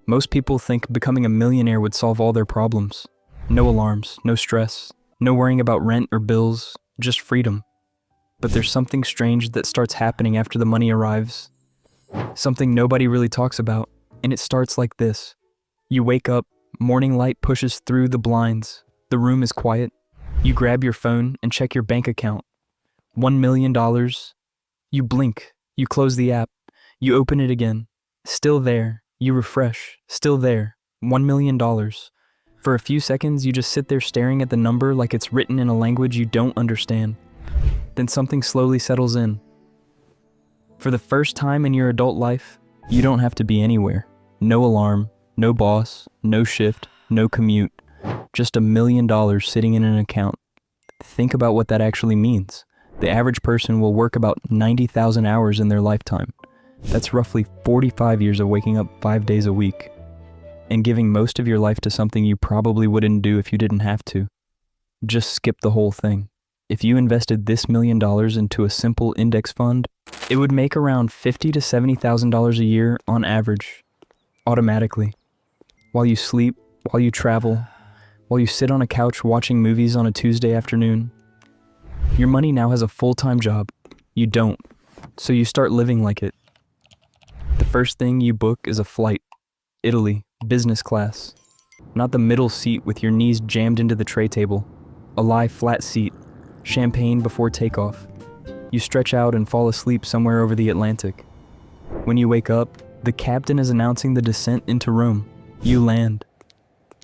Most people think becoming a millionaire would solve all their problems. No alarms, no stress, no worrying about rent or bills, just freedom. But there's something strange that starts happening after the money arrives. Something nobody really talks about, and it starts like this. You wake up, morning light pushes through the blinds, the room is quiet. You grab your phone and check your bank account. $1 million. You blink, you close the app, you open it again. Still there, you refresh, still there, $1 million. For a few seconds, you just sit there staring at the number like it's written in a language you don't understand. Then something slowly settles in. For the first time in your adult life, you don't have to be anywhere. No alarm, no boss, no shift, no commute. Just $1 million sitting in an account. Think about what that actually means. The average person will work about 90,000 hours in their lifetime. That's roughly 45 years of waking up 5 days a week and giving most of your life to something you probably wouldn't do if you didn't have to. Just skip the whole thing. If you invested this $1 million into a simple index fund, it would make around $50,000 to $70,000 a year on average, automatically. While you sleep, while you travel, while you sit on a couch watching movies on a Tuesday afternoon. Your money now has a full-time job. You don't, so you start living like it. The first thing you book is a flight. Italy, business class. Not the middle seat with your knees jammed into the tray table. A lie flat seat. Champagne before takeoff. You stretch out and fall asleep somewhere over the Atlantic. When you wake up, the captain is announcing the descent into Rome. You land.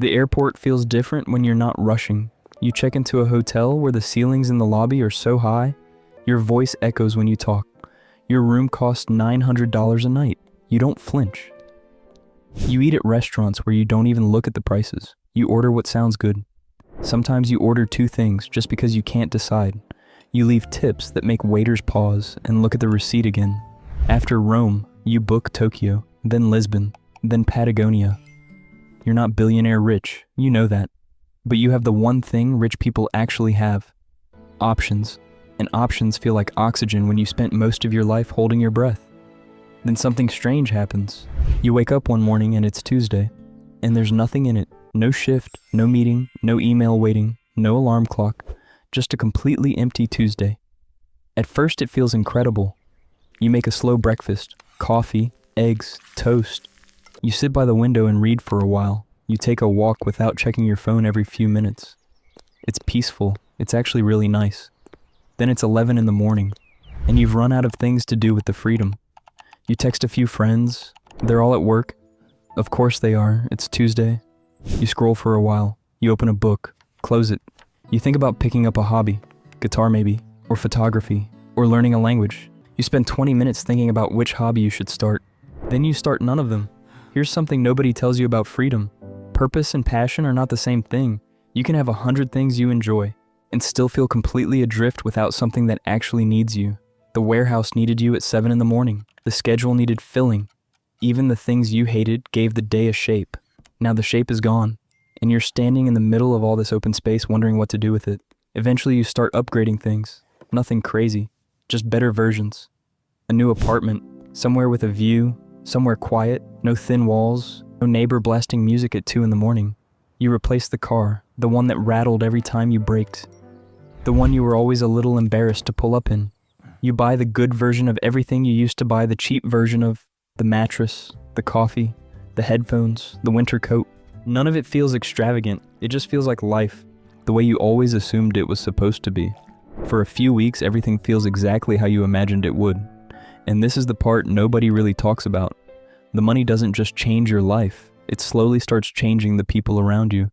The airport feels different when you're not rushing. You check into a hotel where the ceilings in the lobby are so high, your voice echoes when you talk. Your room costs $900 a night. You don't flinch. You eat at restaurants where you don't even look at the prices. You order what sounds good. Sometimes you order 2 things just because you can't decide. You leave tips that make waiters pause and look at the receipt again. After Rome, you book Tokyo, then Lisbon, then Patagonia. You're not billionaire rich, you know that. But you have the one thing rich people actually have. Options. And options feel like oxygen when you spent most of your life holding your breath. Then something strange happens. You wake up one morning and it's Tuesday, and there's nothing in it. No shift, no meeting, no email waiting, no alarm clock, just a completely empty Tuesday. At first it feels incredible. You make a slow breakfast, coffee, eggs, toast. You sit by the window and read for a while. You take a walk without checking your phone every few minutes. It's peaceful. It's actually really nice. Then it's 11 in the morning, and you've run out of things to do with the freedom. You text a few friends. They're all at work. Of course they are. It's Tuesday. You scroll for a while. You open a book. Close it. You think about picking up a hobby. Guitar maybe, or photography, or learning a language. You spend 20 minutes thinking about which hobby you should start. Then you start none of them. Here's something nobody tells you about freedom. Purpose and passion are not the same thing. You can have 100 things you enjoy and still feel completely adrift without something that actually needs you. The warehouse needed you at 7 in the morning. The schedule needed filling. Even the things you hated gave the day a shape. Now the shape is gone, and you're standing in the middle of all this open space wondering what to do with it. Eventually you start upgrading things. Nothing crazy, just better versions. A new apartment, somewhere with a view, somewhere quiet, no thin walls, no neighbor blasting music at 2 in the morning. You replace the car, the one that rattled every time you braked. The one you were always a little embarrassed to pull up in. You buy the good version of everything you used to buy the cheap version of. The mattress, the coffee, the headphones, the winter coat. None of it feels extravagant. It just feels like life, the way you always assumed it was supposed to be. For a few weeks, everything feels exactly how you imagined it would. And this is the part nobody really talks about. The money doesn't just change your life, it slowly starts changing the people around you.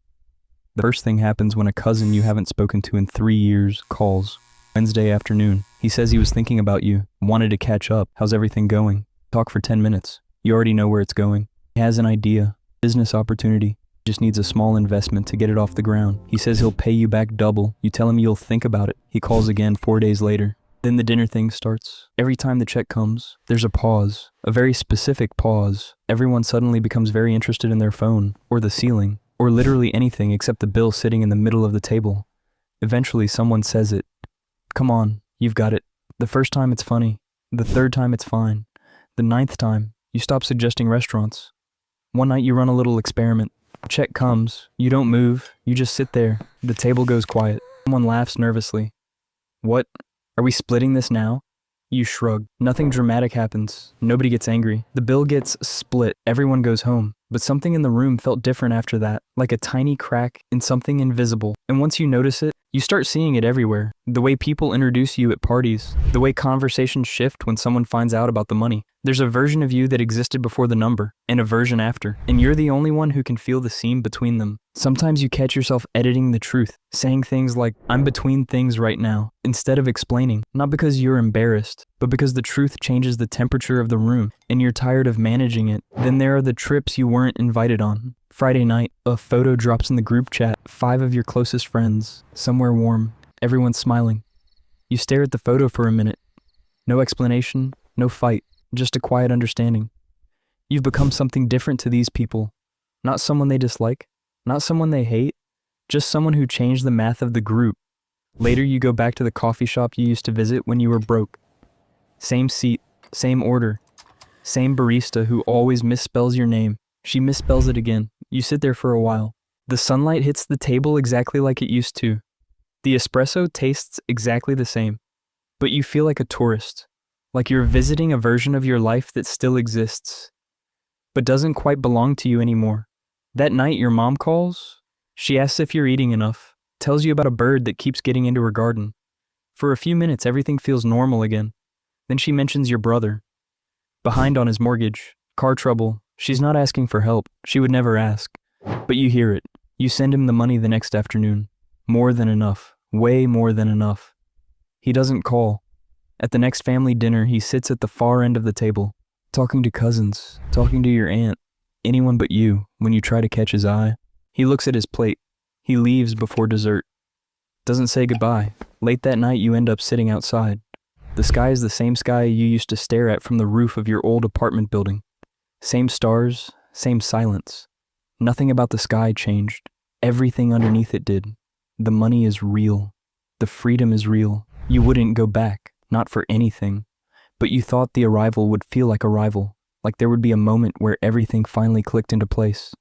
The first thing happens when a cousin you haven't spoken to in 3 years calls. Wednesday afternoon. He says he was thinking about you, wanted to catch up. How's everything going? Talk for 10 minutes. You already know where it's going. He has an idea, business opportunity. Just needs a small investment to get it off the ground. He says he'll pay you back double. You tell him you'll think about it. He calls again 4 days later. Then the dinner thing starts. Every time the check comes, there's a pause, a very specific pause. Everyone suddenly becomes very interested in their phone, or the ceiling, or literally anything except the bill sitting in the middle of the table. Eventually someone says it. Come on, you've got it. The first time it's funny. The third time it's fine. The 9th time, you stop suggesting restaurants. One night you run a little experiment. Check comes, you don't move, you just sit there. The table goes quiet. Someone laughs nervously. What? Are we splitting this now? You shrug. Nothing dramatic happens. Nobody gets angry. The bill gets split. Everyone goes home. But something in the room felt different after that, like a tiny crack in something invisible. And once you notice it, you start seeing it everywhere. The way people introduce you at parties, the way conversations shift when someone finds out about the money. There's a version of you that existed before the number, and a version after, and you're the only one who can feel the seam between them. Sometimes you catch yourself editing the truth, saying things like, "I'm between things right now," instead of explaining, not because you're embarrassed, but because the truth changes the temperature of the room, and you're tired of managing it. Then there are the trips you weren't invited on. Friday night, a photo drops in the group chat, 5 of your closest friends, somewhere warm, everyone's smiling. You stare at the photo for a minute. No explanation, no fight, just a quiet understanding. You've become something different to these people. Not someone they dislike, not someone they hate, just someone who changed the math of the group. Later you go back to the coffee shop you used to visit when you were broke. Same seat, same order, same barista who always misspells your name. She misspells it again. You sit there for a while. The sunlight hits the table exactly like it used to. The espresso tastes exactly the same. But you feel like a tourist, like you're visiting a version of your life that still exists, but doesn't quite belong to you anymore. That night your mom calls. She asks if you're eating enough, tells you about a bird that keeps getting into her garden. For a few minutes everything feels normal again. Then she mentions your brother. Behind on his mortgage, car trouble. She's not asking for help. She would never ask. But you hear it. You send him the money the next afternoon. More than enough. Way more than enough. He doesn't call. At the next family dinner, he sits at the far end of the table, talking to cousins, talking to your aunt, anyone but you, when you try to catch his eye. He looks at his plate. He leaves before dessert. Doesn't say goodbye. Late that night, you end up sitting outside. The sky is the same sky you used to stare at from the roof of your old apartment building. Same stars, same silence. Nothing about the sky changed. Everything underneath it did. The money is real. The freedom is real. You wouldn't go back, not for anything. But you thought the arrival would feel like arrival, like there would be a moment where everything finally clicked into place,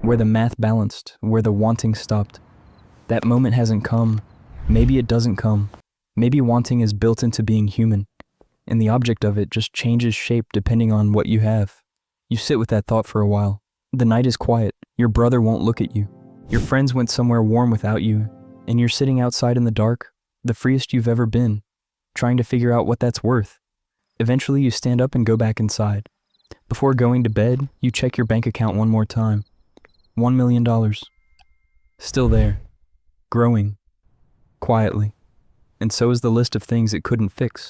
where the math balanced, where the wanting stopped. That moment hasn't come. Maybe it doesn't come. Maybe wanting is built into being human, and the object of it just changes shape depending on what you have. You sit with that thought for a while. The night is quiet. Your brother won't look at you. Your friends went somewhere warm without you, and you're sitting outside in the dark, the freest you've ever been, trying to figure out what that's worth. Eventually you stand up and go back inside. Before going to bed, you check your bank account one more time. $1 million. Still there. Growing. Quietly. And so is the list of things it couldn't fix.